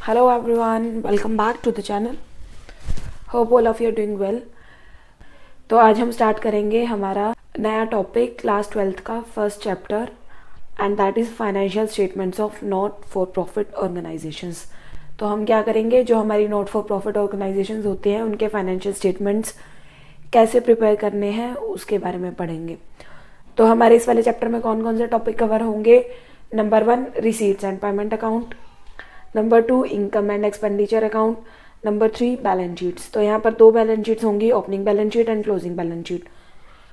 Hello everyone, welcome back to the channel. Hope all of you are doing well. तो आज हम start करेंगे हमारा नया टॉपिक क्लास 12th का first chapter and that is financial statements of not for profit organisations. तो हम क्या करेंगे, जो हमारी नॉट फॉर प्रॉफिट ऑर्गेनाइजेशंस होते हैं उनके फाइनेंशियल स्टेटमेंट्स कैसे प्रिपेयर करने हैं उसके बारे में पढ़ेंगे. तो हमारे इस वाले चैप्टर में कौन कौन से टॉपिक कवर होंगे. Number 1 receipts and payment account, number 2 income and expenditure account, number 3 balance sheets. तो यहाँ पर 2 बैलेंस शीट्स होंगी, opening balance sheet and closing balance sheet.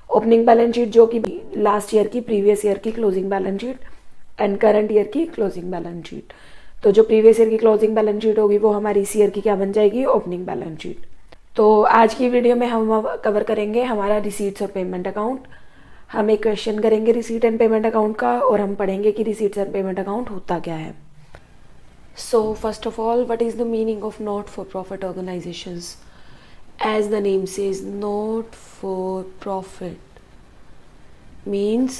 Opening balance sheet जो कि लास्ट ईयर की प्रीवियस ईयर की closing balance sheet and current year की closing balance sheet. तो जो प्रीवियस ईयर की क्लोजिंग बैलेंस शीट होगी वो हमारी इस ईयर की क्या बन जाएगी, ओपनिंग बैलेंस शीट. तो आज की वीडियो में हम कवर करेंगे हमारा रिसीट्स और पेमेंट अकाउंट. हम एक क्वेश्चन करेंगे रिसीट एंड पेमेंट अकाउंट का और हम पढ़ेंगे कि रिसीट्स एंड पेमेंट अकाउंट होता क्या है. So first of all, what is the meaning of not-for-profit organizations? As the name says, not-for-profit means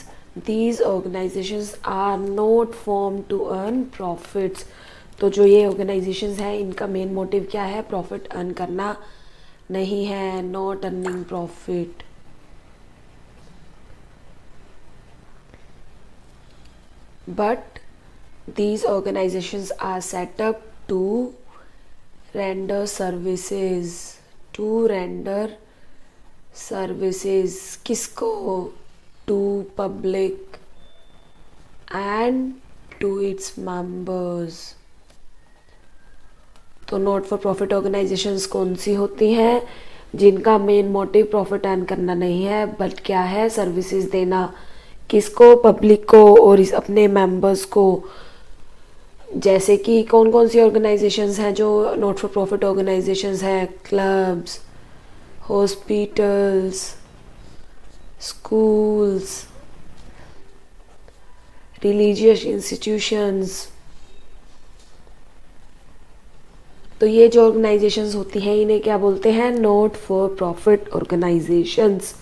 these organizations are not formed to earn profits. तो जो ये organizations हैं इनका मेन मोटिव क्या है, प्रॉफिट अर्न करना नहीं है, not earning profit. But these organizations are set up to render services. किसको? To public and to its members. तो नॉट फॉर प्रॉफिट ऑर्गेनाइजेशंस कौन सी होती हैं, जिनका मेन मोटिव प्रॉफिट अर्न करना नहीं है बट क्या है, सर्विसेज देना. किसको? पब्लिक को और इस अपने मेंबर्स को. जैसे कि कौन कौन सी ऑर्गेनाइजेशंस हैं जो नॉट फॉर प्रॉफिट ऑर्गेनाइजेशंस हैं, clubs, hospitals, schools, religious institutions. तो ये जो ऑर्गेनाइजेशंस होती हैं इन्हें क्या बोलते हैं, नॉट फॉर प्रॉफिट ऑर्गेनाइजेशंस.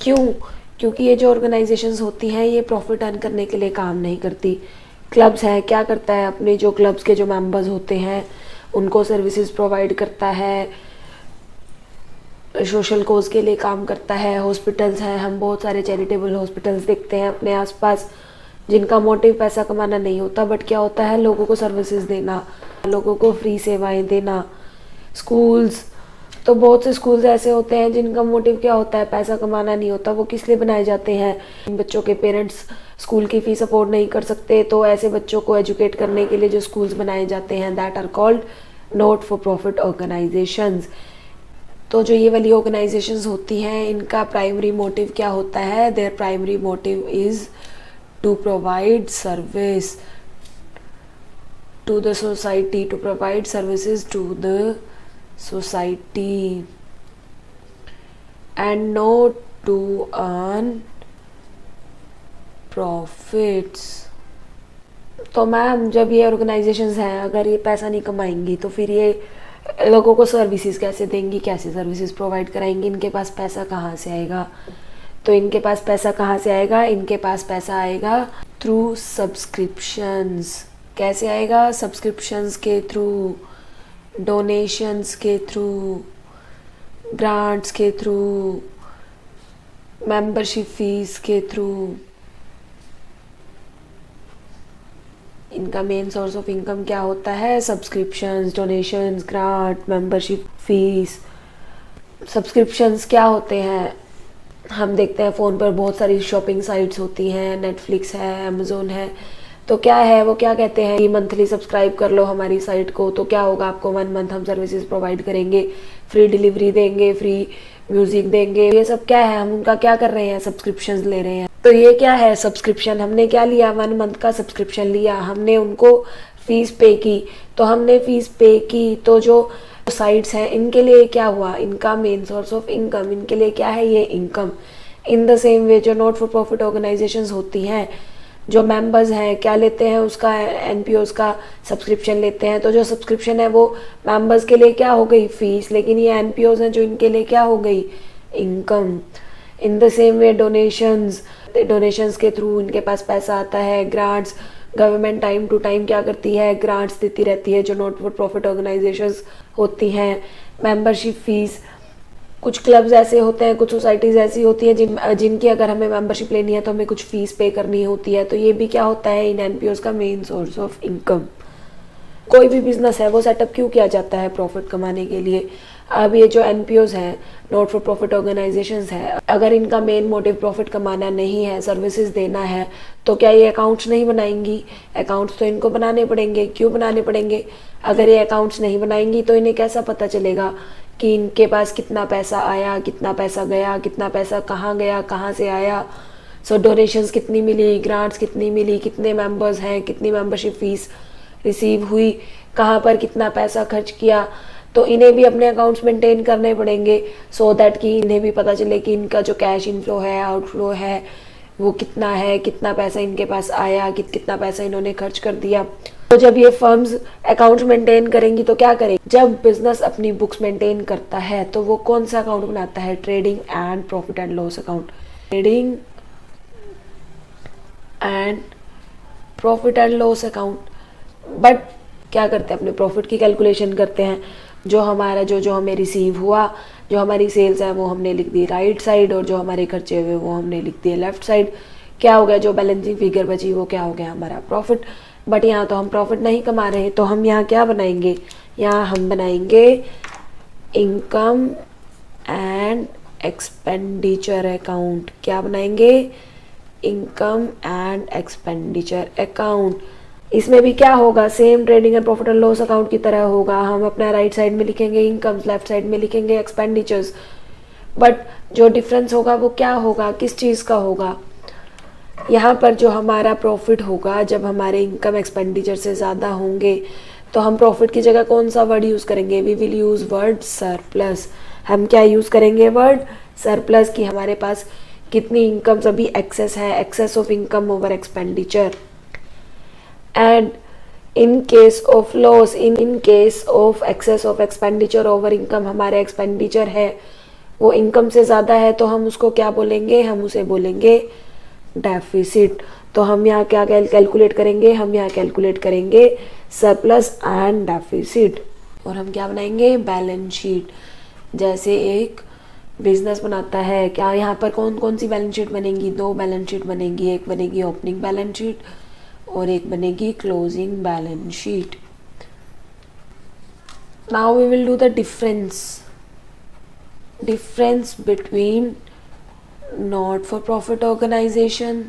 क्यों? क्योंकि ये जो ऑर्गेनाइजेशंस होती हैं ये प्रॉफिट अर्न करने के लिए काम नहीं करती. क्लब्स है, क्या करता है, अपने जो क्लब्स के जो मेंबर्स होते हैं उनको सर्विसेज प्रोवाइड करता है, सोशल कोज के लिए काम करता है. हॉस्पिटल्स हैं, हम बहुत सारे चैरिटेबल हॉस्पिटल्स देखते हैं अपने आसपास जिनका मोटिव पैसा कमाना नहीं होता बट क्या होता है, लोगों को सर्विसेज देना, लोगों को फ्री सेवाएं देना. स्कूल्स, तो बहुत से स्कूल्स ऐसे होते हैं जिनका मोटिव क्या होता है, पैसा कमाना नहीं होता. वो किस लिए बनाए जाते हैं, बच्चों के पेरेंट्स स्कूल की फीस अफोर्ड नहीं कर सकते तो ऐसे बच्चों को एजुकेट करने के लिए जो स्कूल्स बनाए जाते हैं that are called not for profit organisations. तो जो ये वाली ऑर्गेनाइजेशंस होती हैं इनका प्राइमरी मोटिव क्या होता है, their primary motive is to provide service to the society, to provide services to the society and not to earn profits. तो मैम जब ये ऑर्गेनाइजेशंस हैं अगर ये पैसा नहीं कमाएंगी तो फिर ये लोगों को सर्विसेज कैसे देंगी, कैसे सर्विसेज प्रोवाइड कराएंगी, इनके पास पैसा कहाँ से आएगा. तो इनके पास पैसा कहाँ से आएगा, इनके पास पैसा आएगा थ्रू सब्सक्रिप्शंस. कैसे आएगा, सब्सक्रिप्शंस के थ्रू, डोनेशंस के थ्रू, ग्रांट्स के थ्रू, मेंबरशिप फीस के थ्रू. इनका मेन सोर्स ऑफ इनकम क्या होता है, subscriptions, donations, grant, membership fees. Subscriptions क्या होते हैं, हम देखते हैं फ़ोन पर बहुत सारी शॉपिंग साइट्स होती हैं, नेटफ्लिक्स है, अमेज़ोन है. तो क्या है, वो क्या कहते हैं, मंथली सब्सक्राइब कर लो हमारी साइट को तो क्या होगा, आपको 1 मंथ हम सर्विसेज प्रोवाइड करेंगे, फ्री डिलीवरी देंगे, फ्री म्यूजिक देंगे. ये सब क्या है, हम उनका क्या कर रहे हैं, सब्सक्रिप्शंस ले रहे हैं. तो ये क्या है, सब्सक्रिप्शन. हमने क्या लिया, 1 मंथ का सब्सक्रिप्शन लिया, हमने उनको फीस पे की. तो हमने फीस पे की तो जो साइट्स हैं इनके लिए क्या हुआ, इनका मेन सोर्स ऑफ इनकम, इनके लिए क्या है, ये इनकम. इन द सेम वे जो नॉट फॉर प्रॉफिट ऑर्गेनाइजेशंस होती हैं, जो मेंबर्स हैं क्या लेते हैं, उसका एनपीओस का सब्सक्रिप्शन लेते हैं. तो जो सब्सक्रिप्शन है वो मेंबर्स के लिए क्या हो गई, फीस, लेकिन ये एनपीओस हैं जो इनके लिए क्या हो गई, income. In the same way donations के थ्रू इनके पास पैसा आता है. गवर्नमेंट टाइम टू टाइम क्या करती है, ग्रांट्स देती रहती है जो नॉट फॉर प्रॉफिट ऑर्गेनाइजेशंस होती हैं। मेंबरशिप फीस, कुछ क्लब्स ऐसे होते हैं, कुछ सोसाइटीज़ ऐसी होती हैं जिनकी अगर हमें मेंबरशिप लेनी है तो हमें कुछ फीस पे करनी होती है। तो ये भी क्या होता है, इन एनपीओज का मेन सोर्स ऑफ इनकम। कोई भी बिजनेस है वो सेटअप क्यों किया जाता है, प्रॉफिट कमाने के लिए। अब ये जो एनपीओज हैं, नॉट फॉर प्रॉफिट ऑर्गेनाइजेशंस हैं, अगर इनका मेन मोटिव प्रॉफिट कमाना नहीं है, सर्विसेज देना है, तो क्या ये अकाउंट्स नहीं बनाएंगी? अकाउंट्स तो इनको बनाने पड़ेंगे। क्यों बनाने पड़ेंगे? अगर ये अकाउंट्स नहीं बनाएंगी तो इन्हें कैसा पता चलेगा कि इनके पास कितना पैसा आया, कितना पैसा गया, कितना पैसा कहाँ गया, कहाँ से आया। सो डोनेशंस कितनी मिली, ग्रांट्स कितनी मिली, कितने मेंबर्स हैं, कितनी मेंबरशिप फीस रिसीव हुई, कहाँ पर कितना पैसा खर्च किया। तो इन्हें भी अपने अकाउंट्स मेंटेन करने पड़ेंगे सो दैट कि इन्हें भी पता चले कि इनका जो कैश इनफ्लो है, आउटफ्लो है, वो कितना है, कितना पैसा इनके पास आया, कितना पैसा इन्होंने खर्च कर दिया। तो जब ये फर्म्स अकाउंट्स मेंटेन करेंगी तो क्या करेंगी? जब बिजनेस अपनी बुक्स मेंटेन करता है तो वो कौन सा अकाउंट बनाता है? Trading and profit and loss account. Trading and profit and loss account. But क्या करते हैं, अपने प्रॉफिट की कैलकुलेशन करते हैं। जो हमारा जो हमें रिसीव हुआ, जो हमारी सेल्स है वो हमने लिख दी राइट साइड, और जो हमारे खर्चे हुए वो हमने लिख दिए लेफ्ट साइड। क्या हो गया, जो बैलेंसिंग फिगर बची वो क्या हो गया, हमारा प्रॉफिट। बट यहाँ तो हम प्रॉफिट नहीं कमा रहे, तो हम यहाँ क्या बनाएंगे? यहाँ हम बनाएंगे इनकम एंड एक्सपेंडिचर अकाउंट। क्या बनाएंगे? Income and expenditure account. इसमें भी क्या होगा, same trading and profit and loss account की तरह होगा। हम अपना राइट साइड में लिखेंगे इनकम्स, लेफ्ट साइड में लिखेंगे एक्सपेंडिचर्स। बट जो डिफरेंस होगा वो क्या होगा, किस चीज़ का होगा? यहाँ पर जो हमारा प्रॉफिट होगा, जब हमारे इनकम एक्सपेंडिचर से ज़्यादा होंगे तो हम प्रॉफिट की जगह कौन सा वर्ड यूज़ करेंगे? We will use word surplus. हम क्या यूज़ करेंगे? Word surplus. कि हमारे पास कितनी इनकम्स अभी एक्सेस है, excess of income over expenditure. And in case of loss, in case of excess of expenditure over income, हमारे एक्सपेंडिचर है वो इनकम से ज़्यादा है, तो हम उसको क्या बोलेंगे? हम उसे बोलेंगे डेफिसिट। तो हम यहाँ क्या कैलकुलेट करेंगे? हम यहाँ कैलकुलेट करेंगे सरप्लस एंड डेफिसिट। और हम क्या बनाएंगे? Balance sheet. जैसे एक बिजनेस बनाता है, क्या यहाँ पर कौन कौन सी बैलेंस शीट बनेंगी? 2 बैलेंस शीट बनेंगी। एक बनेगी ओपनिंग बैलेंस शीट और एक बनेगी closing balance sheet. Now we will do the difference between not for profit organisation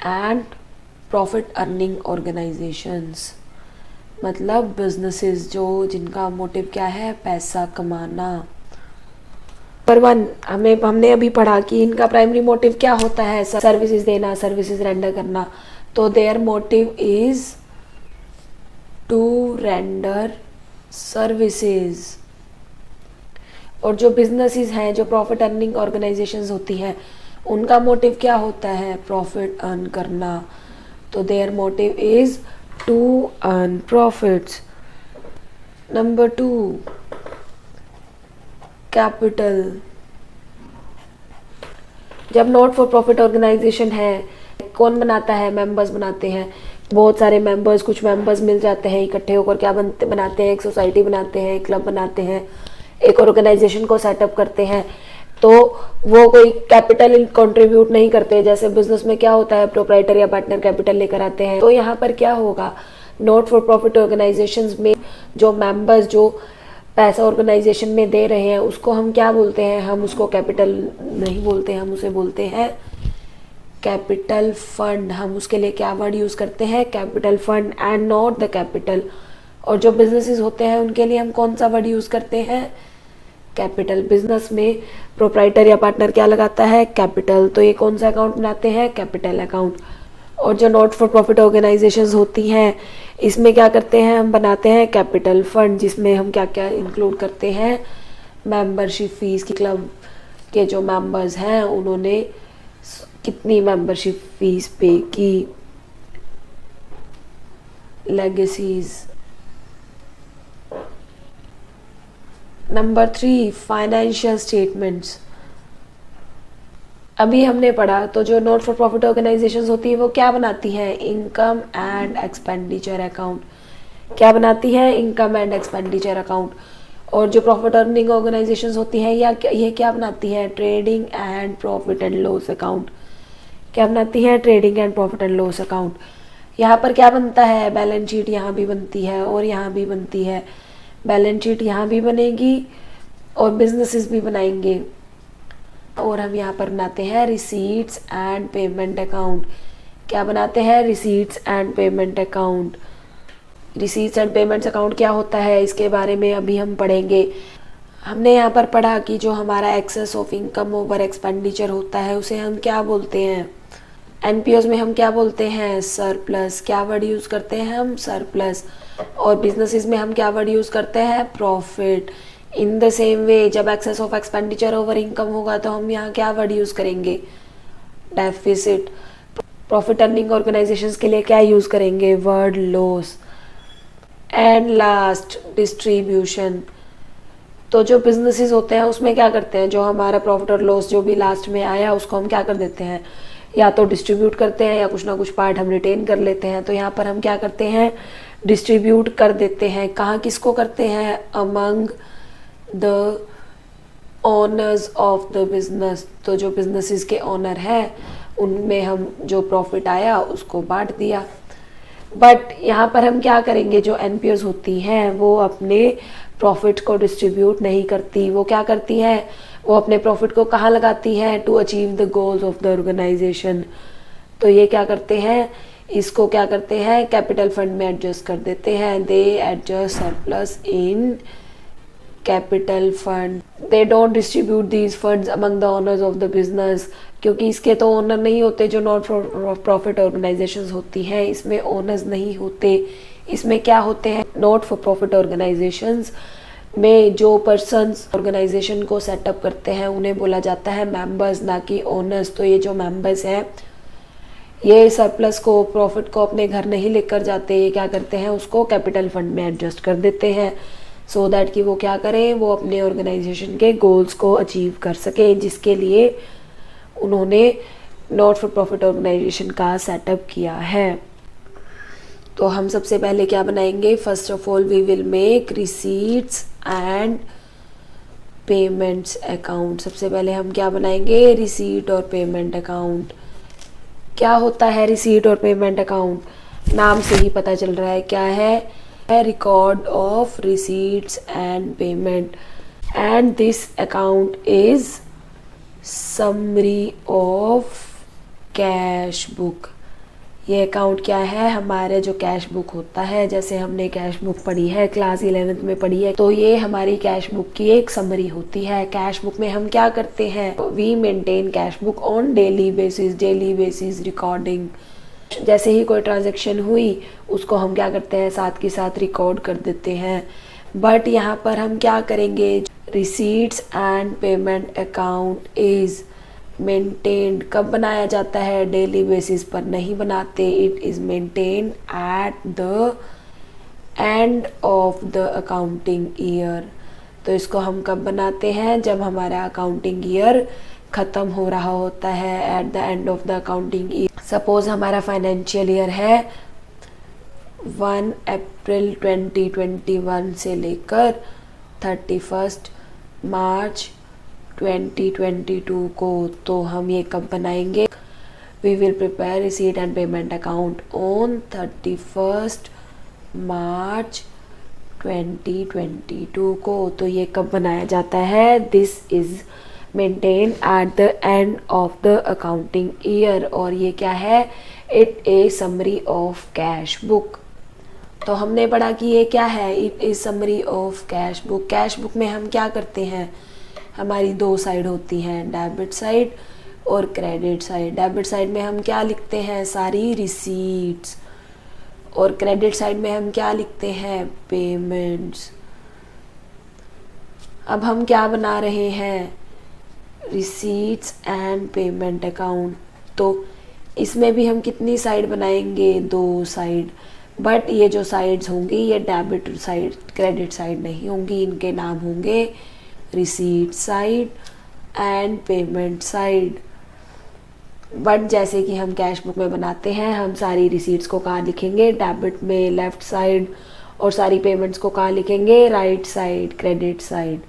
and profit earning organisations. मतलब बिजनेसेस जिनका मोटिव क्या है? पैसा कमाना। नंबर 1 हमने अभी पढ़ा कि इनका प्राइमरी मोटिव क्या होता है? सर्विसेज देना, सर्विसेज रेंडर करना। तो their motive is to render services. और जो बिजनेसेस हैं, जो प्रॉफिट अर्निंग ऑर्गेनाइजेशंस होती हैं, उनका मोटिव क्या होता है? प्रॉफिट अर्न करना। तो their motive is to earn profits. Number 2, capital. जब नॉट फॉर प्रॉफिट ऑर्गेनाइजेशन है, कौन बनाता है? मेंबर्स बनाते हैं। बहुत सारे मेंबर्स, कुछ मेंबर्स मिल जाते हैं, इकट्ठे होकर क्या बनाते हैं? एक सोसाइटी बनाते हैं, एक क्लब बनाते हैं, एक ऑर्गेनाइजेशन को सेटअप करते हैं। तो वो कोई कैपिटल कंट्रीब्यूट नहीं करते। जैसे बिजनेस में क्या होता है, प्रोप्राइटर या पार्टनर कैपिटल लेकर आते हैं। तो यहाँ पर क्या होगा, नॉट फॉर प्रॉफिट ऑर्गेनाइजेशंस में जो मेंबर्स जो पैसा ऑर्गेनाइजेशन में दे रहे हैं उसको हम क्या बोलते हैं? हम उसको कैपिटल नहीं बोलते हैं, हम उसे बोलते हैं कैपिटल फंड। हम उसके लिए क्या वर्ड यूज करते हैं? Capital fund and not the capital. और जो बिजनेसेस होते हैं उनके लिए हम कौन सा वर्ड यूज करते हैं? कैपिटल। बिजनेस में प्रोप्राइटर या पार्टनर क्या लगाता है? कैपिटल। तो ये कौन सा अकाउंट बनाते हैं? Capital account. और जो नॉट फॉर प्रॉफिट ऑर्गेनाइजेशंस होती हैं, इसमें क्या करते हैं? हम बनाते हैं कैपिटल फंड, जिसमें हम क्या क्या इंक्लूड करते हैं? मेंबरशिप फीस की। क्लब के जो मेंबर्स हैं उन्होंने कितनी मेंबरशिप फीस पे की, लेगेसीज। Number 3, financial statements. अभी हमने पढ़ा तो जो नॉट फॉर प्रॉफिट ऑर्गेनाइजेशंस होती है वो क्या बनाती है, इनकम एंड एक्सपेंडिचर अकाउंट। क्या बनाती है, इनकम एंड एक्सपेंडिचर अकाउंट। और जो प्रॉफिट अर्निंग ऑर्गेनाइजेशंस होती हैं या ये क्या बनाती है, trading and profit and loss account. क्या बनाती है, trading and profit and loss account. यहाँ पर क्या बनता है, बैलेंस शीट यहाँ भी बनती है और यहाँ भी बनती है। बैलेंस शीट यहाँ भी बनेगी और बिजनेसेस भी बनाएंगे। और हम यहाँ पर बनाते हैं रिसीट्स एंड पेमेंट अकाउंट। क्या बनाते हैं, receipts and payment account. Receipts and payments account क्या होता है इसके बारे में अभी हम पढ़ेंगे। हमने यहाँ पर पढ़ा कि जो हमारा excess of income over expenditure होता है उसे हम क्या बोलते हैं, एनपीओज में हम क्या बोलते हैं, सरप्लस। क्या वर्ड यूज़ करते हैं हम, सरप्लस। और बिजनेसेस में हम क्या वर्ड यूज़ करते हैं, profit. In the same way जब excess of expenditure over income होगा तो हम यहाँ क्या वर्ड यूज़ करेंगे, डेफिसिट। प्रॉफिट अर्निंग ऑर्गेनाइजेशंस के लिए क्या यूज़ करेंगे, word loss. And last, distribution. तो जो बिजनेसेस होते हैं उसमें क्या करते हैं, जो हमारा प्रॉफिट और लॉस जो भी लास्ट में आया उसको हम क्या कर देते हैं, या तो डिस्ट्रीब्यूट करते हैं या कुछ ना कुछ पार्ट हम रिटेन कर लेते हैं। तो यहाँ पर हम क्या करते हैं, डिस्ट्रीब्यूट कर देते हैं। कहाँ, किसको करते हैं, among the owners of the business. तो जो बिजनेसेस के ओनर हैं उनमें हम जो प्रॉफिट आया उसको बांट दिया। बट यहाँ पर हम क्या करेंगे, जो एनपीओज होती हैं वो अपने प्रॉफिट को डिस्ट्रीब्यूट नहीं करती। वो क्या करती हैं, वो अपने प्रॉफिट को कहाँ लगाती हैं, to achieve the goals of the organisation. तो ये क्या करते हैं, इसको क्या करते हैं, कैपिटल फंड में एडजस्ट कर देते हैं। They adjust surplus in capital fund. They don't distribute these funds among the owners of the business, क्योंकि इसके तो ओनर नहीं होते। जो नॉट फॉर प्रॉफिट ऑर्गेनाइजेशंस होती हैं इसमें ओनर्स नहीं होते। इसमें क्या होते हैं, नॉट फॉर प्रॉफिट ऑर्गेनाइजेशंस में जो पर्सन्स ऑर्गेनाइजेशन को सेटअप करते हैं उन्हें बोला जाता है मेंबर्स, ना कि ओनर्स। तो ये जो मेंबर्स हैं ये सरप्लस को, प्रॉफिट को अपने घर नहीं लेकर जाते। ये क्या करते हैं, उसको कैपिटल फंड में एडजस्ट कर देते हैं सो दैट कि वो क्या करें, वो अपने ऑर्गेनाइजेशन के गोल्स को अचीव कर सकें, जिसके लिए उन्होंने नॉट फॉर प्रॉफिट ऑर्गेनाइजेशन का सेटअप किया है। तो हम सबसे पहले क्या बनाएंगे, first of all we will make receipts and payments account. सबसे पहले हम क्या बनाएंगे, रिसीट और पेमेंट अकाउंट। क्या होता है रिसीट और पेमेंट अकाउंट, नाम से ही पता चल रहा है क्या है, record of receipts and payment. And this account is summary of cash book. ये अकाउंट क्या है, हमारे जो कैश बुक होता है, जैसे हमने कैश बुक पढ़ी है क्लास 11th में पढ़ी है, तो ये हमारी कैश बुक की एक समरी होती है। कैश बुक में हम क्या करते हैं, we maintain cash book on daily basis recording. जैसे ही कोई ट्रांजेक्शन हुई उसको हम क्या करते हैं, साथ के साथ रिकॉर्ड कर देते हैं। बट यहाँ पर हम क्या करेंगे, receipts and payment account is maintained. कब बनाया जाता है, डेली बेसिस पर नहीं बनाते। It is maintained eight the end of the accounting year. तो इसको हम कब बनाते हैं, जब हमारा अकाउंटिंग ईयर ख़त्म हो रहा होता है, eight the end of the accounting year. Suppose हमारा फाइनेंशियल ईयर है 1 अप्रैल 2021 से लेकर 31 मार्च 2022 को। तो हम ये कब बनाएंगे, we will prepare receipt and payment account on 31 March 2022 को। तो ये कब बनाया जाता है, this is maintain at the end of the accounting year. और ये क्या है, it a summary of cash book. तो हमने पढ़ा कि ये क्या है, it is summary of cash book. Cash book में हम क्या करते हैं, हमारी दो साइड होती हैं, डेबिट साइड और क्रेडिट साइड। डेबिट साइड में हम क्या लिखते हैं, सारी रिसीट्स, और क्रेडिट साइड में हम क्या लिखते हैं, पेमेंट्स। अब हम क्या बना रहे हैं, रिसीट्स एंड पेमेंट अकाउंट। तो इसमें भी हम कितनी साइड बनाएंगे, 2 साइड। बट ये जो साइड्स होंगी ये डेबिट साइड क्रेडिट साइड नहीं होंगी, इनके नाम होंगे receipt side and payment side. But जैसे कि हम कैश बुक में बनाते हैं, हम सारी रिसीट्स को कहाँ लिखेंगे, डेबिट में लेफ्ट साइड, और सारी पेमेंट्स को कहाँ लिखेंगे, राइट साइड, क्रेडिट साइड।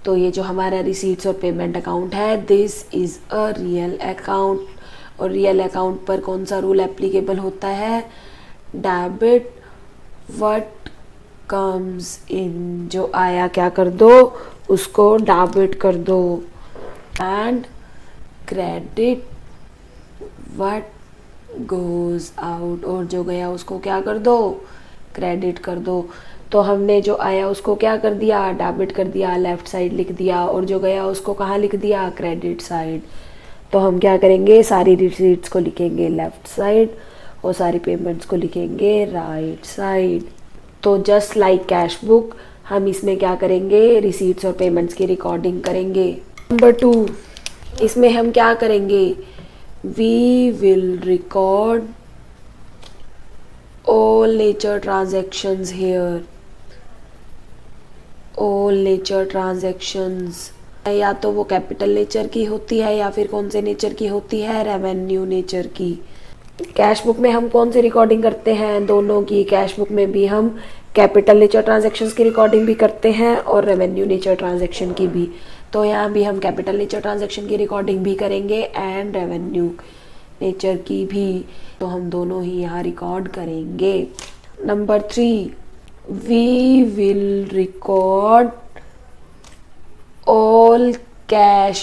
तो ये जो हमारा रिसीट्स और पेमेंट अकाउंट है, this is a real account. और रियल अकाउंट पर कौन सा रूल एप्लीकेबल होता है, डेबिट व्हाट कम्स इन, जो आया क्या कर दो, उसको डेबिट कर दो, and credit what goes out, और जो गया उसको क्या कर दो, क्रेडिट कर दो। तो हमने जो आया उसको क्या कर दिया, डेबिट कर दिया, लेफ्ट साइड लिख दिया, और जो गया उसको कहाँ लिख दिया, क्रेडिट साइड। तो हम क्या करेंगे, सारी रिसीट्स को लिखेंगे लेफ्ट साइड और सारी पेमेंट्स को लिखेंगे राइट साइड। तो जस्ट लाइक कैश बुक, हम इसमें क्या करेंगे, रिसीट्स और पेमेंट्स की रिकॉर्डिंग करेंगे। नंबर 2, इसमें हम क्या करेंगे, we will record all nature transactions here. All nature transactions, या तो वो कैपिटल नेचर की होती है या फिर कौन से नेचर की होती है, रेवेन्यू नेचर की। कैश बुक में हम कौन सी रिकॉर्डिंग करते हैं, दोनों की। कैश बुक में भी हम कैपिटल नेचर ट्रांजैक्शंस की रिकॉर्डिंग भी करते हैं और रेवेन्यू नेचर ट्रांजैक्शन की भी। तो यहाँ भी हम कैपिटल नेचर ट्रांजैक्शन की रिकॉर्डिंग भी करेंगे एंड रेवेन्यू नेचर की भी। तो हम दोनों ही यहाँ रिकॉर्ड करेंगे। Number 3, we will record all cash,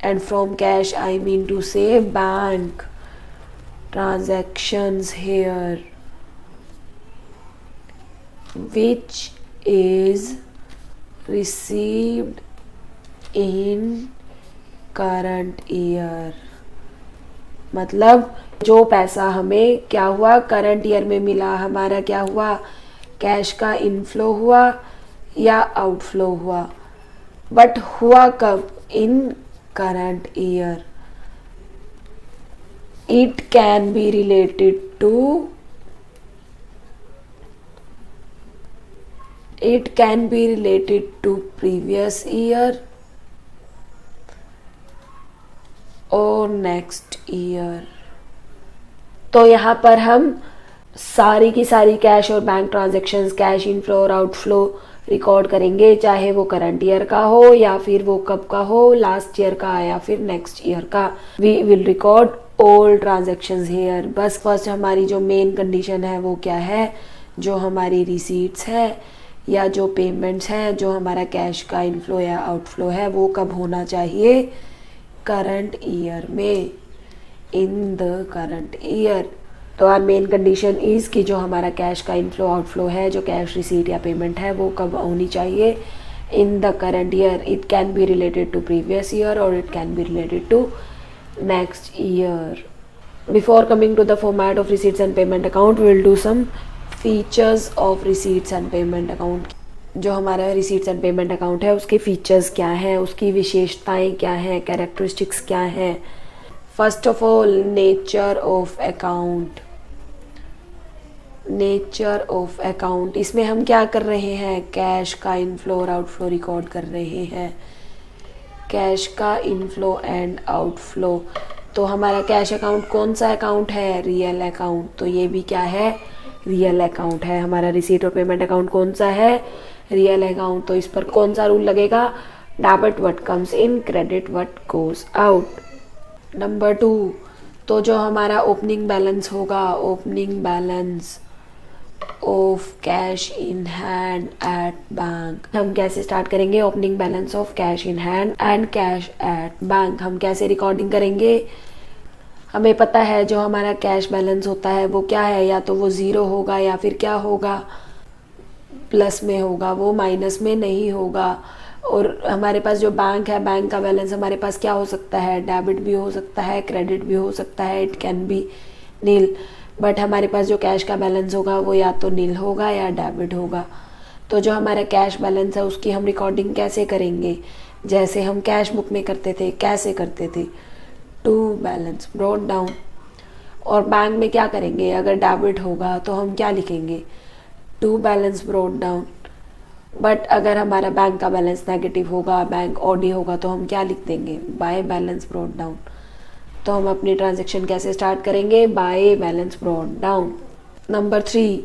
and from cash I mean to say bank transactions here, which is received in current year। मतलब जो पैसा हमें क्या हुआ, करंट ईयर में मिला, हमारा क्या हुआ, कैश का इनफ्लो हुआ या आउटफ्लो हुआ। बट हुआ कब, in current year. It can be related to previous year और नेक्स्ट ईयर। तो यहाँ पर हम सारी की सारी कैश और बैंक ट्रांजैक्शंस, कैश इनफ्लो और आउटफ्लो रिकॉर्ड करेंगे, चाहे वो करंट ईयर का हो या फिर वो कब का हो, लास्ट ईयर का या फिर नेक्स्ट ईयर का। We will record all transactions here. बस फर्स्ट हमारी जो मेन कंडीशन है वो क्या है, जो हमारी रिसीट्स है या जो पेमेंट्स हैं, जो हमारा कैश का इनफ्लो या आउटफ्लो है, वो कब होना चाहिए, करंट ईयर में, इन द करंट ईयर। तो आर मेन कंडीशन इज़ कि जो हमारा कैश का इनफ्लो आउटफ्लो है, जो कैश रिसीट या पेमेंट है, वो कब होनी चाहिए, in the current year. It can be related to previous year और it can be related to next year. Before coming to the format of receipts and payment account, we will do some features of receipts and payment account. जो हमारा receipts and payment account है उसके features क्या हैं, उसकी विशेषताएं क्या हैं, कैरेक्टरिस्टिक्स क्या हैं। First of all, nature of account. Nature of account, इसमें हम क्या कर रहे हैं, कैश का इनफ्लो और आउटफ्लो रिकॉर्ड कर रहे हैं। कैश का इनफ्लो एंड आउटफ्लो। तो हमारा कैश अकाउंट कौन सा अकाउंट है, रियल अकाउंट। तो ये भी क्या है, रियल अकाउंट है। हमारा रिसीट और पेमेंट अकाउंट कौन सा है, रियल अकाउंट। तो इस पर कौन सा रूल लगेगा, debit what comes in, credit what goes out. Number 2, तो जो हमारा ओपनिंग बैलेंस होगा, opening balance of cash in hand at bank. हम कैसे स्टार्ट करेंगे, opening balance of cash in hand and cash at bank. हम कैसे रिकॉर्डिंग करेंगे, हमें पता है जो हमारा कैश बैलेंस होता है वो क्या है, या तो वो ज़ीरो होगा या फिर क्या होगा, प्लस में होगा, वो माइनस में नहीं होगा। और हमारे पास जो बैंक है, बैंक का बैलेंस हमारे पास क्या हो सकता है, डेबिट भी हो सकता है, क्रेडिट भी हो सकता है, it can be nil. But हमारे पास जो कैश का बैलेंस होगा वो या तो नील होगा या डेबिट होगा। तो जो हमारा कैश बैलेंस है उसकी हम रिकॉर्डिंग कैसे करेंगे, जैसे हम कैश बुक में करते थे। कैसे करते थे, टू बैलेंस ब्रॉट डाउन। और बैंक में क्या करेंगे, अगर डेबिट होगा तो हम क्या लिखेंगे, to balance brought down. But अगर हमारा बैंक का बैलेंस नेगेटिव होगा, बैंक ऑडी होगा, तो हम क्या लिख देंगे, बाय बैलेंस ब्रॉट डाउन। तो हम अपनी ट्रांजैक्शन कैसे स्टार्ट करेंगे? By balance brought down. Number 3,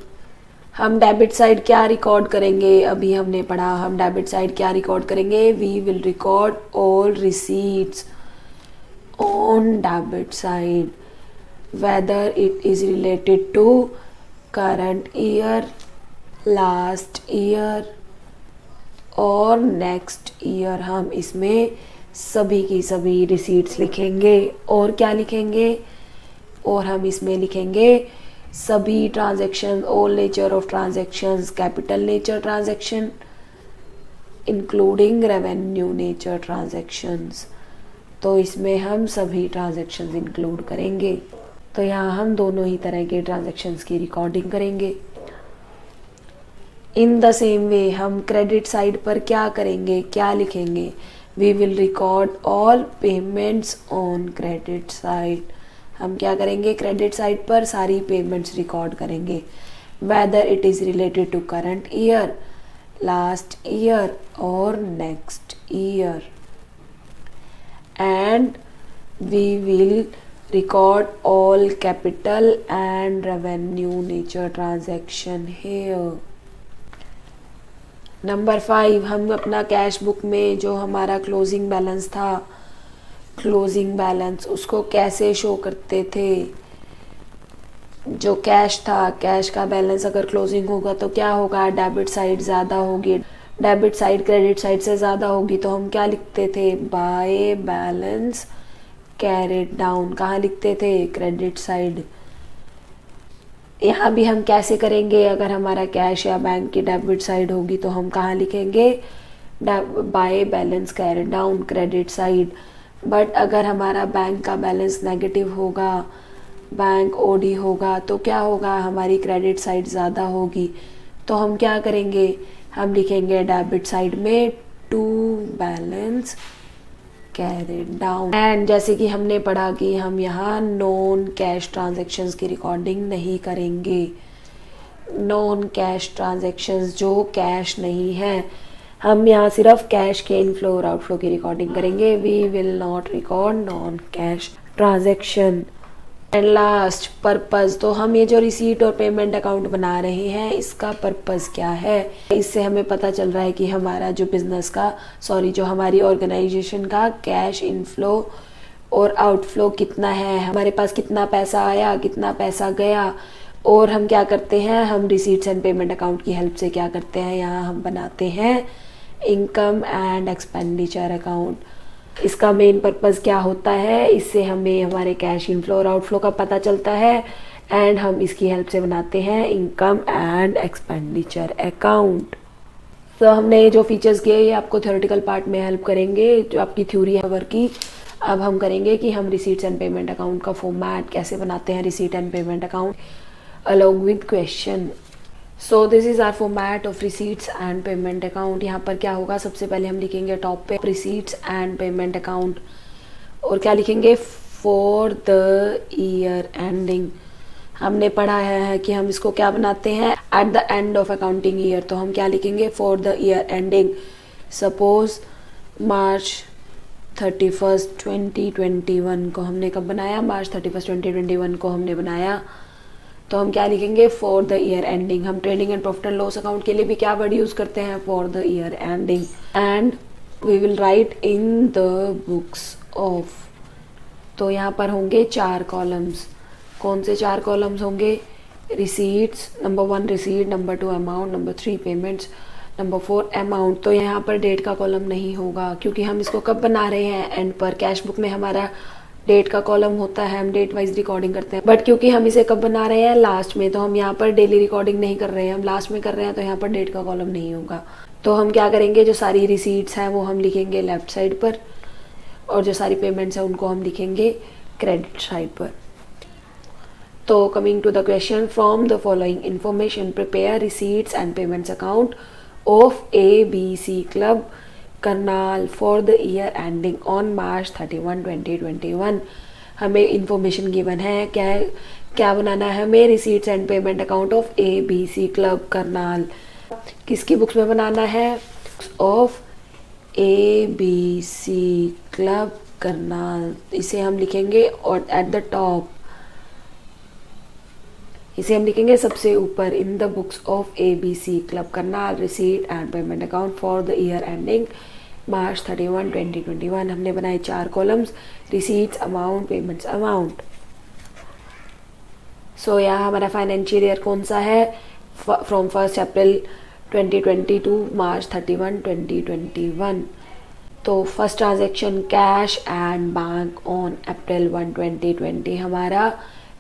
हम डेबिट साइड क्या रिकॉर्ड करेंगे? अभी हमने पढ़ा, हम डेबिट साइड क्या रिकॉर्ड करेंगे? We will record all receipts on debit side whether it is related to current year, last year और नेक्स्ट ईयर। हम इसमें सभी की सभी रिसीट्स लिखेंगे। और क्या लिखेंगे? और हम इसमें लिखेंगे सभी transaction, all nature of transactions, capital nature transaction including revenue nature transactions. तो इसमें हम सभी ट्रांजैक्शंस इंक्लूड करेंगे। तो यहाँ हम दोनों ही तरह के ट्रांजैक्शंस की रिकॉर्डिंग करेंगे। इन द सेम वे हम क्रेडिट साइड पर क्या करेंगे, क्या लिखेंगे? We will record all payments on credit side. हम क्या करेंगे? क्रेडिट साइड पर सारी पेमेंट्स रिकॉर्ड करेंगे, whether it is related to current year, last year और next year. And we will record all capital and revenue nature transaction here। Number 5, हम अपना cash book में जो हमारा क्लोजिंग बैलेंस था, क्लोजिंग बैलेंस उसको कैसे शो करते थे? जो कैश था, कैश का बैलेंस अगर क्लोजिंग होगा तो क्या होगा? डेबिट साइड ज़्यादा होगी, डेबिट साइड क्रेडिट साइड से ज़्यादा होगी, तो हम क्या लिखते थे? By balance carried down. कहाँ लिखते थे? Credit side. यहाँ भी हम कैसे करेंगे? अगर हमारा कैश या बैंक की डेबिट साइड होगी तो हम कहाँ लिखेंगे? By balance carried down, credit side. But अगर हमारा बैंक का बैलेंस नेगेटिव होगा, बैंक ओडी होगा, तो क्या होगा? हमारी क्रेडिट साइड ज़्यादा होगी। तो हम क्या करेंगे? हम लिखेंगे डेबिट साइड में to balance carried down. And जैसे कि हमने पढ़ा कि हम यहाँ नॉन कैश ट्रांजैक्शंस की रिकॉर्डिंग नहीं करेंगे। नॉन कैश ट्रांजैक्शंस जो कैश नहीं है, हम यहाँ सिर्फ कैश के इनफ्लो और आउटफ्लो की रिकॉर्डिंग करेंगे। We will not record non cash transaction. And last, purpose. तो हम ये जो रिसीट और पेमेंट अकाउंट बना रहे हैं, इसका पर्पस क्या है? इससे हमें पता चल रहा है कि हमारा जो बिजनेस का, जो हमारी ऑर्गेनाइजेशन का कैश इनफ्लो और आउटफ्लो कितना है, हमारे पास कितना पैसा आया, कितना पैसा गया। और हम क्या करते हैं? हम रिसीट्स एंड पेमेंट अकाउंट की हेल्प से क्या करते हैं? यहाँ हम बनाते हैं इनकम एंड एक्सपेंडिचर अकाउंट। इसका मेन पर्पस क्या होता है? इससे हमें हमारे कैश इनफ्लो और आउटफ्लो का पता चलता है एंड हम इसकी हेल्प से बनाते हैं इनकम एंड एक्सपेंडिचर अकाउंट। तो हमने ये जो फीचर्स किए ये आपको थ्योरेटिकल पार्ट में हेल्प करेंगे, जो आपकी थ्योरी है वर्क की। अब हम करेंगे कि हम रिसीट्स एंड पेमेंट अकाउंट का फॉर्मेट कैसे बनाते हैं, receipt and payment account along with question. So this is our format of receipts and payment account. यहाँ पर क्या होगा? सबसे पहले हम लिखेंगे टॉप पे रिसीट्स एंड पेमेंट अकाउंट, और क्या लिखेंगे? For the year ending. हमने पढ़ा है कि हम इसको क्या बनाते हैं? At the end of accounting year. तो हम क्या लिखेंगे? For the year ending. Suppose March 31 2021 को हमने कब बनाया? मार्च 31 2021 को हमने बनाया। तो हम क्या लिखेंगे? For the year ending. हम trading and profit and loss account के लिए भी क्या वर्ड यूज करते हैं? For the year ending. And we will write in the books of. तो यहाँ पर होंगे 4 कॉलम्स। कौन से 4 कॉलम्स होंगे? Receipts, number 1 receipt, number 2 amount, number 3 payments, number 4 amount. तो यहाँ पर डेट का कॉलम नहीं होगा क्योंकि हम इसको कब बना रहे हैं? एंड पर। कैश बुक में हमारा डेट का कॉलम होता है, हम डेट वाइज रिकॉर्डिंग करते हैं। बट क्योंकि हम इसे कब बना रहे हैं? लास्ट में। तो हम यहाँ पर डेली रिकॉर्डिंग नहीं कर रहे हैं, हम लास्ट में कर रहे हैं, तो यहाँ पर डेट का कॉलम नहीं होगा। तो हम क्या करेंगे? जो सारी रिसीट्स हैं वो हम लिखेंगे लेफ्ट साइड पर, और जो सारी पेमेंट्स हैं उनको हम लिखेंगे क्रेडिट साइड पर। तो coming to the question, from the following information prepare receipts and payments account of ABC club Karnal for the year ending on March 31 2021। हमें इंफॉर्मेशन गिवन है, क्या बनाना है हमें? Receipts and payment account of ABC club Karnal. किसकी books में बनाना है? Of ABC club करना, इसे हम लिखेंगे और एट द टॉप, इसे हम लिखेंगे सबसे ऊपर, in the books of ABC, club करना receipt and payment account for the year ending March 31, 2021। हमने बनाए 4 columns, receipts, amount, payments, amount. So यहाँ हमारा फाइनेंशियल ईयर कौन सा है, फ्रॉम 1 अप्रैल 2020 टू March 31, 2021। तो first transaction cash and bank on April 1, 2020। हमारा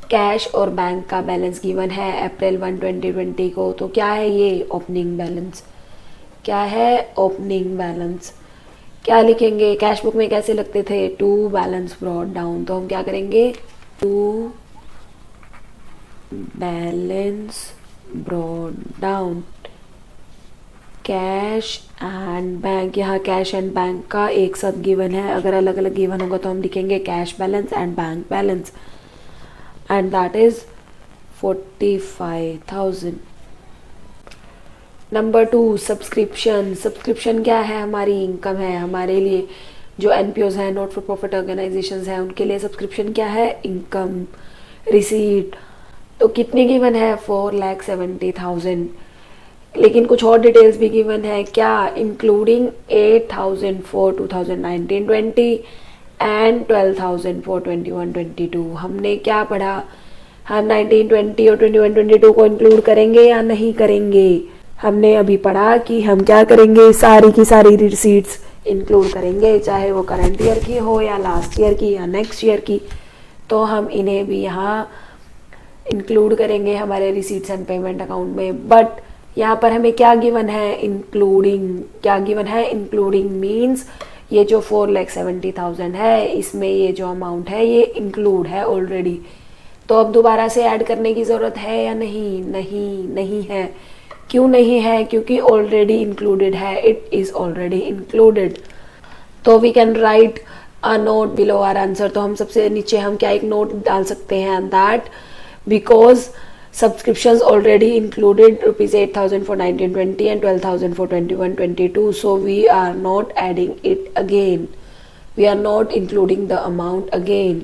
कैश और बैंक का बैलेंस गिवन है April 1, 2020 को। तो क्या है ये, ओपनिंग बैलेंस। क्या है, ओपनिंग बैलेंस। क्या लिखेंगे, कैश बुक में कैसे लगते थे, टू बैलेंस ब्रॉट डाउन। तो हम क्या करेंगे, to balance brought down, cash and bank. यहाँ कैश एंड बैंक का एक साथ गिवन है, अगर अलग अलग गिवन होगा तो हम लिखेंगे cash balance and bank balance, and that is 45,000। Number 2, subscription. Subscription क्या है, हमारी इनकम है। हमारे लिए जो NPOs हैं, नॉट फॉर प्रॉफिट ऑर्गेनाइजेशंस हैं, उनके लिए सब्सक्रिप्शन क्या है, इनकम, रिसीट। तो कितनी गिवन है, 4,70,000। लेकिन कुछ और डिटेल्स भी गिवन है, क्या, इंक्लूडिंग 8,000 फॉर 2019-20 एंड 12,000 फॉर 21-22। हमने क्या पढ़ा, हम 19-20 और 21-22 को इंक्लूड करेंगे या नहीं करेंगे। हमने अभी पढ़ा कि हम क्या करेंगे, सारी की सारी रिसीट्स इंक्लूड करेंगे, चाहे वो करंट ईयर की हो या लास्ट ईयर की या नेक्स्ट ईयर की। तो हम इन्हें भी यहाँ इंक्लूड करेंगे हमारे रिसीट्स एंड पेमेंट अकाउंट में। बट यहाँ पर हमें क्या गिवन है, इंक्लूडिंग। क्या गिवन है, इंक्लूडिंग मीन्स ये जो 4,70,000 है, इसमें ये जो अमाउंट है ये इंक्लूड है ऑलरेडी। तो अब दोबारा से ऐड करने की ज़रूरत है या नहीं, नहीं है। क्यों नहीं है, क्योंकि ऑलरेडी इंक्लूडेड है, इट इज़ ऑलरेडी इंक्लूडेड। तो we can write a note below our answer. तो हम सबसे नीचे हम क्या एक नोट डाल सकते हैं, that because subscriptions already included rupees 8,000 for 19-20 and 12,000 for 21-22, so we are not adding it again, we are not including the amount again.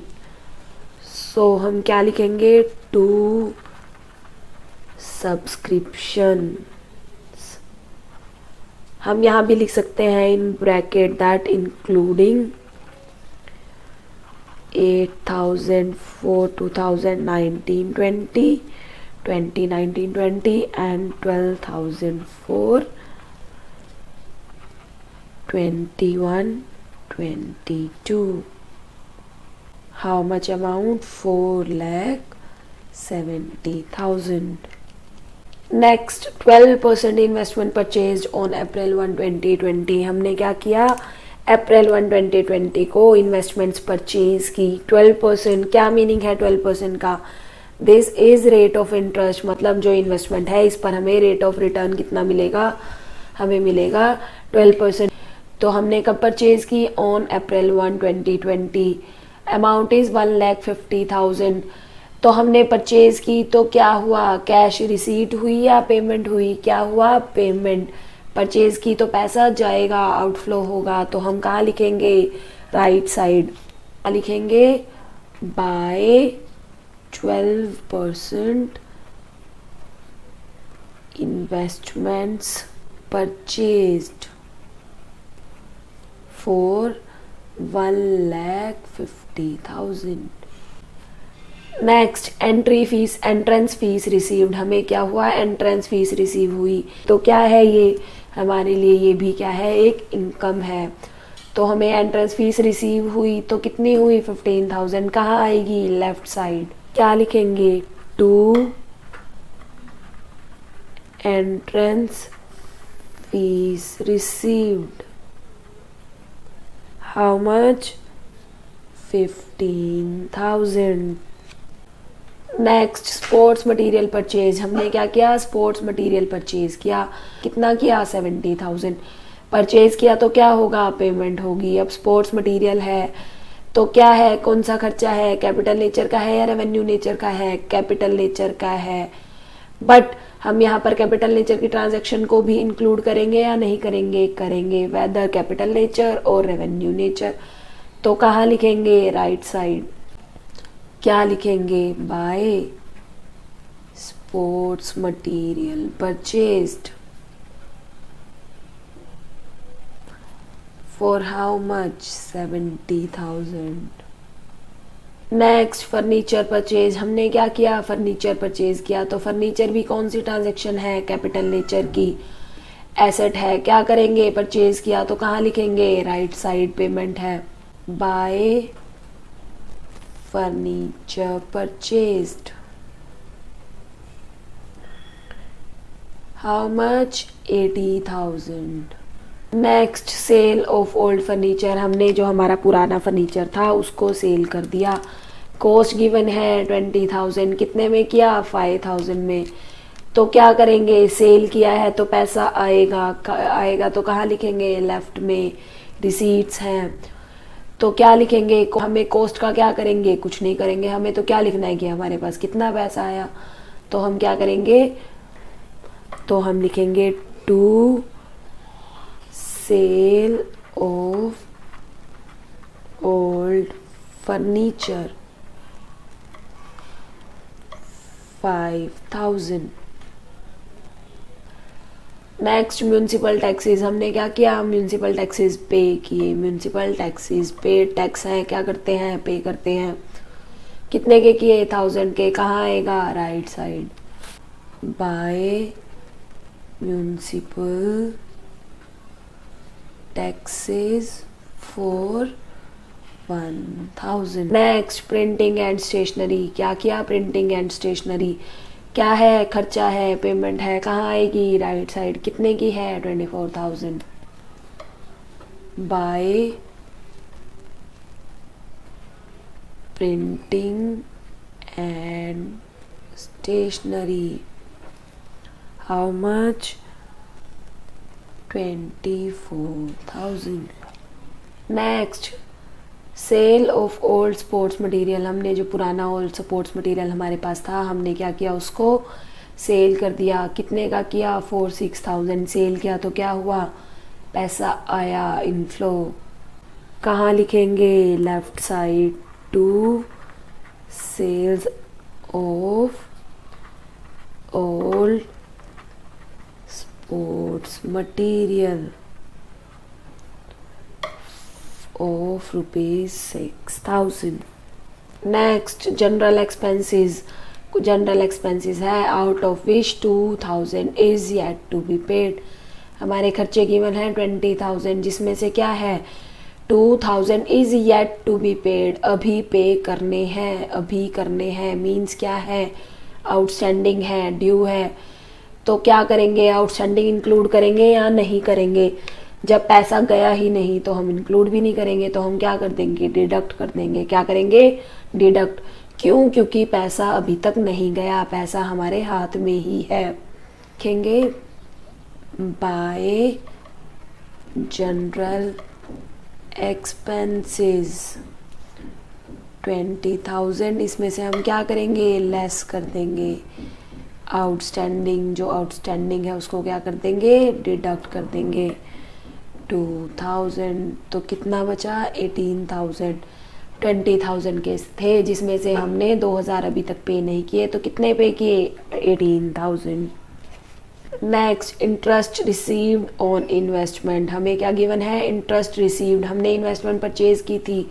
So हम क्या लिखेंगे, to subscriptions। हम यहाँ भी लिख सकते हैं in bracket that including 8,000 for 2019-20, 2019-20 and 12,000 for 21-22. How much amount, 4,70,000. Next, 12% investment purchased on April 1, 2020। हमने क्या किया, April 1, 2020 को इन्वेस्टमेंट्स परचेज की 12%। क्या मीनिंग है 12% का, this is rate of interest, मतलब जो इन्वेस्टमेंट है इस पर हमें रेट ऑफ रिटर्न कितना मिलेगा, हमें मिलेगा 12%। तो हमने कब परचेज की, ऑन April 1, 2020। Amount is 1,50,000। तो हमने परचेज की तो क्या हुआ, कैश रिसीट हुई या पेमेंट हुई, क्या हुआ, पेमेंट। परचेज की तो पैसा जाएगा, आउटफ्लो होगा। तो हम कहाँ लिखेंगे, राइट साइड लिखेंगे, by 12% investments purchased for 1,50,000। Next, entry fees, entrance fees received. हमें क्या हुआ, एंट्रेंस फीस रिसीव हुई। तो क्या है ये, हमारे लिए ये भी क्या है, एक इनकम है। तो हमें एंट्रेंस फीस रिसीव हुई तो कितनी हुई, 15,000। कहाँ आएगी, लेफ्ट साइड। क्या लिखेंगे, to entrance fees received, how much, 15,000। Next, sports material purchase. हमने क्या किया, स्पोर्ट्स मटेरियल परचेज किया। कितना किया, 70,000 परचेज किया। तो क्या होगा, पेमेंट होगी। अब स्पोर्ट्स मटेरियल है तो क्या है, कौन सा खर्चा है, कैपिटल नेचर का है या रेवेन्यू नेचर का है, कैपिटल नेचर का है। बट हम यहाँ पर कैपिटल नेचर की ट्रांजैक्शन को भी इंक्लूड करेंगे या नहीं करेंगे, करेंगे, वेदर कैपिटल नेचर और रेवेन्यू नेचर। तो कहाँ लिखेंगे? Right side. क्या लिखेंगे? By sports material purchased for how much? 70,000। Next furniture purchase. हमने क्या किया? फर्नीचर परचेज किया। तो फर्नीचर भी कौन सी ट्रांजैक्शन है? कैपिटल नेचर की एसेट है। क्या करेंगे? परचेज किया। तो कहाँ लिखेंगे? राइट साइड पेमेंट है। By furniture purchased how much? 80,000। Next sale of old furniture. हमने जो हमारा पुराना फर्नीचर था उसको सेल कर दिया। कॉस्ट गिवन है 20,000। कितने में किया? 5,000 में। तो क्या करेंगे? सेल किया है तो पैसा आएगा तो कहाँ लिखेंगे? लेफ्ट में। रिसीट्स हैं तो क्या लिखेंगे? हमें कॉस्ट का क्या करेंगे? कुछ नहीं करेंगे। हमें तो क्या लिखना है कि हमारे पास कितना पैसा आया। तो हम क्या करेंगे? तो हम लिखेंगे to sale of old furniture 5,000। Next municipal taxes. हमने क्या किया? म्यूनिसिपल टैक्सेस पे किए। म्यूनिसिपल टैक्सेस पे टैक्स है, क्या करते हैं? पे करते हैं। कितने के किए? 1,000 के। कहाँ आएगा? Right side. By municipal taxes for 1,000। Next printing and stationery. क्या किया? Printing and stationery. क्या है? खर्चा है, पेमेंट है। कहाँ आएगी? Right side. कितने की है? 24,000। By printing and stationery how much? 24,000। Next sale of old sports material. हमने जो पुराना ओल्ड स्पोर्ट्स मटेरियल हमारे पास था हमने क्या किया? उसको सेल कर दिया। कितने का किया? 46,000 सेल किया। तो क्या हुआ? पैसा आया, इनफ्लो। कहाँ लिखेंगे? Left side. To sales of old sports material of ₹6,000। Next general expenses. General expenses है out of which 2,000 is yet to be paid. हमारे खर्चे गिवन है 20,000 जिसमें से क्या है? 2,000 is yet to be paid. अभी पे करने हैं। अभी करने हैं मीन्स क्या है? आउटस्टैंडिंग है, ड्यू है। तो क्या करेंगे? आउटस्टैंडिंग इंक्लूड करेंगे या नहीं करेंगे? जब पैसा गया ही नहीं तो हम इंक्लूड भी नहीं करेंगे। तो हम क्या कर देंगे? डिडक्ट कर देंगे। क्या करेंगे? डिडक्ट। क्यों? क्योंकि पैसा अभी तक नहीं गया, पैसा हमारे हाथ में ही है। लिखेंगे बाय जनरल एक्सपेंसेस 20,000। इसमें से हम क्या करेंगे? लेस कर देंगे। आउटस्टैंडिंग, जो आउटस्टैंडिंग है उसको क्या कर देंगे? डिडक्ट कर देंगे। 2,000 तो कितना बचा? 18,000। 20,000 के थे जिसमें से हमने 2,000 अभी तक पे नहीं किए। तो कितने पे किए? 18,000। Next interest received on investment. हमें क्या गिवन है? Interest received. हमने इन्वेस्टमेंट परचेज की थी।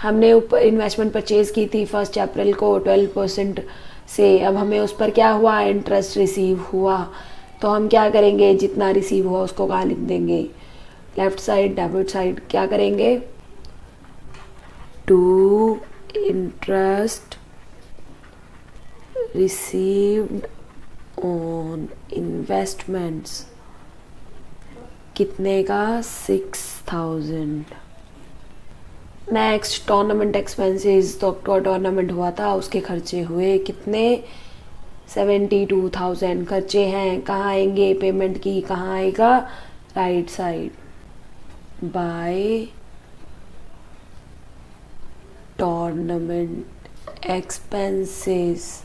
हमने इन्वेस्टमेंट परचेज की थी 1 अप्रैल को 12% से। अब हमें उस पर क्या हुआ? इंटरेस्ट रिसीव हुआ। तो हम क्या करेंगे? जितना रिसीव हुआ उसको कहाँ लिख देंगे? Left side, debit side. क्या करेंगे? To interest received on investments. कितने का? 6,000। Next tournament expenses. तो टूर्नामेंट हुआ था उसके खर्चे हुए कितने? 72,000 खर्चे हैं। कहाँ आएंगे? पेमेंट की कहाँ आएगा? Right side. By tournament expenses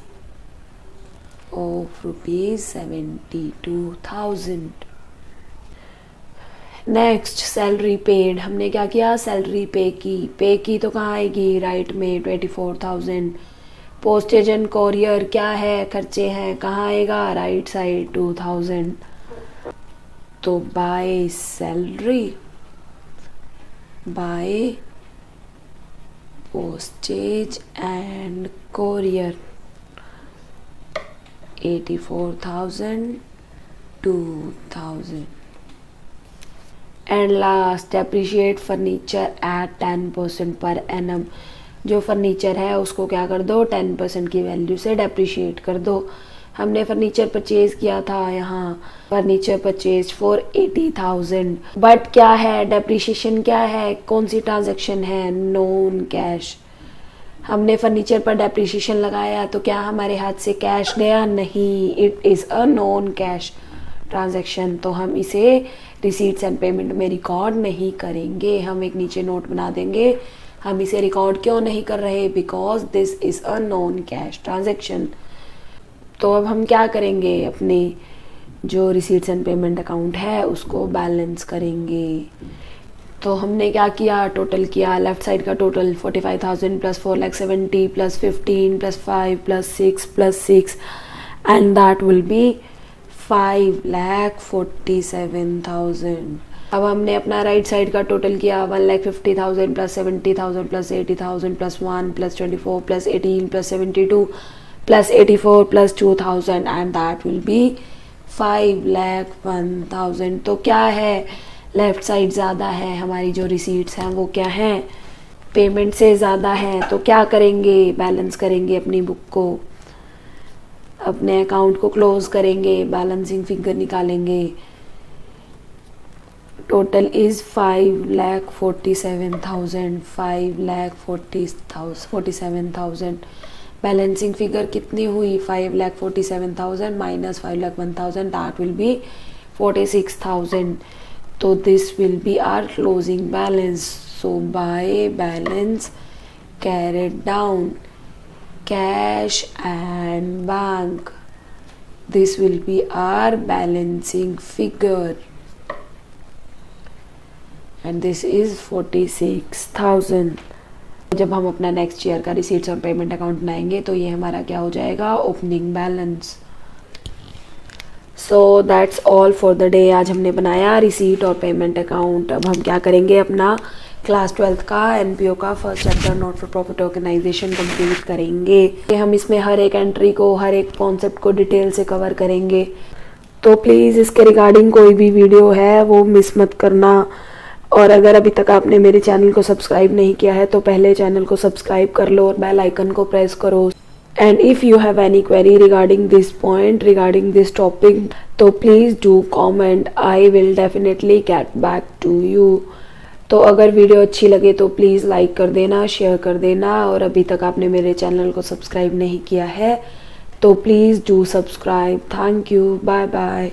of ₹72,000। Next salary paid, हमने क्या किया, सैलरी पे की तो कहाँ आएगी, राइट में 24,000। पोस्टेज एंड कोरियर क्या है, खर्चे हैं, कहाँ आएगा, राइट साइड 2,000। तो by salary, by postage and courier 84,000, 2,000। And last depreciate furniture at 10% per annum. जो फर्नीचर है उसको क्या कर दो, 10% की वैल्यू से डेप्रिशिएट कर दो। हमने फर्नीचर परचेज किया था, यहाँ फर्नीचर परचेज फॉर 80,000, बट क्या है, डेप्रिशिएशन क्या है, कौन सी ट्रांजैक्शन है, नॉन कैश। हमने फर्नीचर पर डेप्रिशिएशन लगाया तो क्या हमारे हाथ से कैश गया, नहीं, it is a non cash transaction. तो हम इसे रिसीट्स एंड पेमेंट में रिकॉर्ड नहीं करेंगे, हम एक नीचे नोट बना देंगे। हम इसे रिकॉर्ड क्यों नहीं कर रहे, because this is a non cash transaction. तो अब हम क्या करेंगे, अपने जो रिसीट्स एंड पेमेंट अकाउंट है उसको बैलेंस करेंगे। तो हमने क्या किया, टोटल किया, लेफ्ट साइड का total 45,000 plus 4,70,000 plus 15 plus 5 plus 6 and that will be 5,47,000। अब हमने अपना राइट साइड का टोटल किया, 1,50,000 plus 70,000 plus 80,000 plus 1 plus 24 plus 18 plus 72 plus 84 plus 2,000 and that will be 5,01,000। तो क्या है, लेफ्ट साइड ज़्यादा है, हमारी जो रिसीट्स हैं वो क्या हैं, पेमेंट से ज़्यादा है। तो क्या करेंगे, बैलेंस करेंगे अपनी बुक को, अपने अकाउंट को क्लोज करेंगे, बैलेंसिंग फिगर निकालेंगे। Total is 5,47,000, 5,47,000। बैलेंसिंग फिगर कितनी हुई, 5,47,000 माइनस 5,01,000, दैट विल बी 46,000। तो this will be our closing balance. So by balance carried down, cash and bank, this will be our balancing figure and this is 46,000। जब हम अपना next year का receipts और payment account बनाएंगे तो ये हमारा क्या हो जाएगा, opening balance. So that's all for the day. आज हमने बनाया रिसीट और पेमेंट अकाउंट। अब हम क्या करेंगे, अपना क्लास 12th का एनपीओ का first chapter not for profit organisation complete करेंगे। हम इसमें हर एक एंट्री को, हर एक कॉन्सेप्ट को डिटेल से कवर करेंगे। तो प्लीज़ इसके रिगार्डिंग कोई भी वीडियो है वो मिस मत करना। और अगर अभी तक आपने मेरे चैनल को सब्सक्राइब नहीं किया है तो पहले चैनल को सब्सक्राइब कर लो और बेल आइकन को प्रेस करो। And if you have any query regarding this point, regarding this topic, तो please do comment. I will definitely get back to you. तो अगर वीडियो अच्छी लगे तो प्लीज़ लाइक कर देना, शेयर कर देना। और अभी तक आपने मेरे चैनल को सब्सक्राइब नहीं किया है तो please do subscribe. Thank you, bye bye.